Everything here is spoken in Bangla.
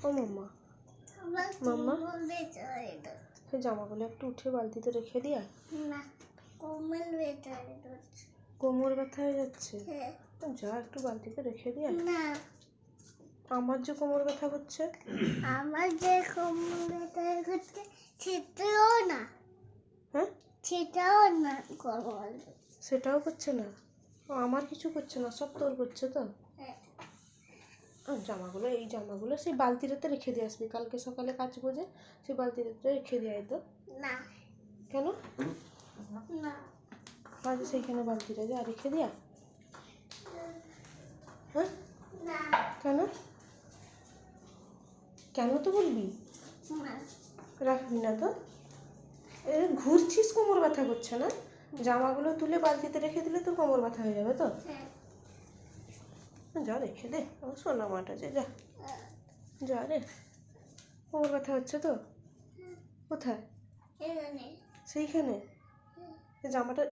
ও মাম্মা, মাম্মা সেই জামাগুলো একটু উঠে বালতিতে রেখে দিয়া। না, কোমর ব্যথা হয়ে যাচ্ছে। যা একটু বালতিতে রেখে দিয়া। না, আমার যে কোমর ব্যথা হচ্ছে, আমার যে কোমর ব্যথা হচ্ছে সেটাও না। হ্যাঁ, সেটাও না কোমর। সেটাও করছে না। আমার কিছু করছে না, সব তোর করছে তো। জামাগুলো, এই জামাগুলো সেই বালতিটাতে রেখে দিয়ে আসবি, কালকে সকালে কাচবো যে, সেই বালতিটাতে রেখে দিয়ে আয় তো। না, কেন? না, আজ সেইখানে বালতিটা যা রেখে দিয়া। হ্যাঁ, না, কেন? কেন তো বলবি, না। রাখবি না তো। ঘুরছিস, কোমর ব্যথা করছে না? জামাগুলো তুলে বালতিতে রেখে দিলে তোর কোমর ব্যথা হয়ে যাবে তো। যা রেখে দে, আমার সোনা মাটা যে, যা যা রে। কোমর ব্যথা হচ্ছে তো? কোথায়? সেইখানে জামাটা